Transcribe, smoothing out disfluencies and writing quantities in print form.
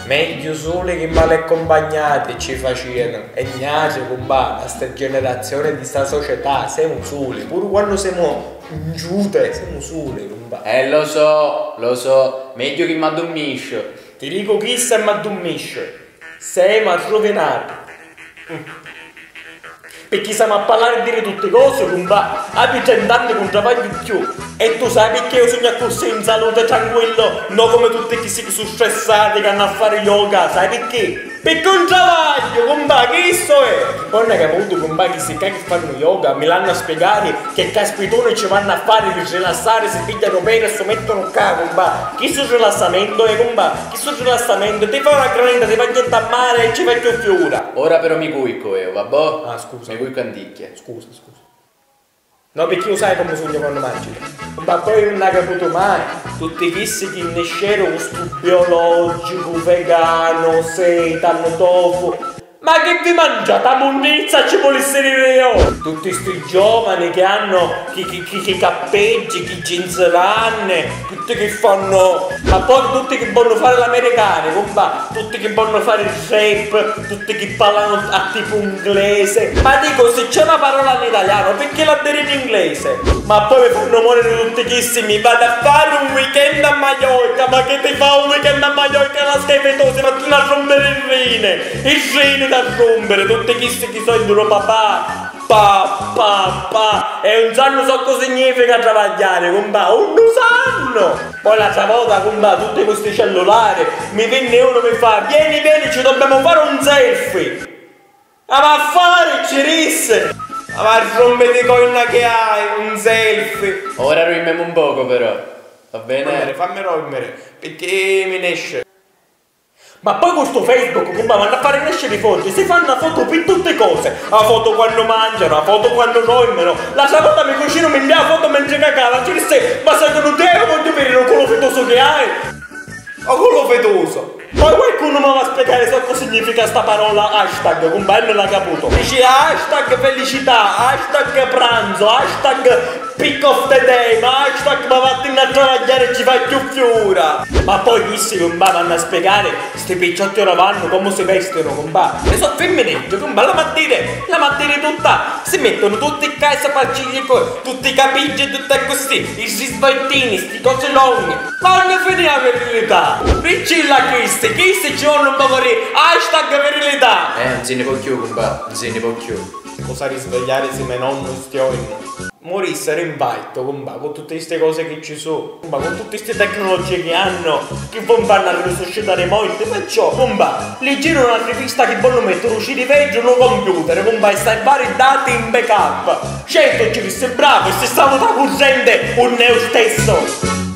Meglio sole che male accompagnati ci facevano. E niente, compà, sta generazione di sta società, siamo soli, pure quando siamo giute, siamo soli, compà. Lo so, meglio che mi addormisce. Ti dico chi se mi addormisce. Siamo rovinati. Perché stiamo a parlare e dire tutte cose, compà. Abiti 100 anni con travaglio più. E tu sai perché io sogno così in salute tranquillo, non come tutti che si sono stressati che hanno a fare yoga, sai perché? Perché un travaglio, compà, che so è? Non è che ho avuto compà che si che fanno yoga, mi l'hanno a spiegare che caspitone ci vanno a fare per rilassare, si pigliano bene e si mettono qua, compà. Che sul rilassamento è, compà? Che sul rilassamento? Ti fa una granita, ti fa niente a mare e ci fai più fiura. Ora però mi cuico io, vabbè? Ah, scusa. Mi cuico anticchia. Scusa. No, perché io sai come sogno quando mangio. Ma poi non hai capito mai. Tutti questi che nascerono questo biologico, vegano, seitan, tofu. Ma che vi mangiate? La monnezza ci vuole essere io! Tutti sti giovani che hanno chi cappeggi, chi ginzeranne, tutti che fanno. Ma poi tutti che vogliono fare l'americano, compà, tutti che vogliono fare il rap, tutti che parlano a tipo inglese. Ma dico, se c'è una parola in italiano, perché la dire in inglese? Ma poi mi fanno morire tutti questi, mi vado a fare un weekend a Maiorca, ma che ti fa un weekend a Maiorca la schifetosa, ma tu a rompere il rene da rompere, tutti questi che sono il loro papà. E non sanno so cosa significa travagliare, compà, non lo sanno! Poi l'altra volta, compà, tutti questi cellulari, mi venne uno e mi fa, vieni, ci dobbiamo fare un selfie! Ma va a fare, ci risse! Ma rompete coina che hai, un selfie! Ora rimemo un poco però, va bene? Fammi rompere, perché mi ne esce. Ma poi questo Facebook, compà, vanno a fare nascere i foto, si fanno foto per tutte cose. La foto quando mangiano, la foto quando dormono. L'altra volta mio cugino mi invia la foto mentre cagava, ci disse, ma secondo te voglio vedere un culo fetoso che hai? Ma culo fetoso? Poi qualcuno mi va a spiegare so cosa significa sta parola hashtag, compà, non l'ha capito. Dice hashtag felicità, hashtag pranzo, hashtag pick of the day, ma hashtag ma vattene a travagliare e ci fai più fiura. Ma poi questi, compà, vanno a spiegare sti picciotti ora vanno come si vestono, compà. E sono femminette, compà, la mattina tutta si mettono tutti in casa faccigli tutti i capigli, tutte così, i svoltini, sti cose lunghe. Ma non finiamo la virilità. Riccilla chi ci vogliono un po' di hashtag virilità. Non se ne può più, compà, non se ne può più. Cosa risvegliare se mio nonno stiogno? Morissero in baito, compà, con tutte queste cose che ci sono, compà, con tutte queste tecnologie che hanno, che vanno a risuscitare morte, perciò, compà, li girano una rivista che vogliono mettere un CD-veggio un computer, compà, e stai vari dati in backup. Certo, ci disse bravo, e se stavo da corrente un neo stesso.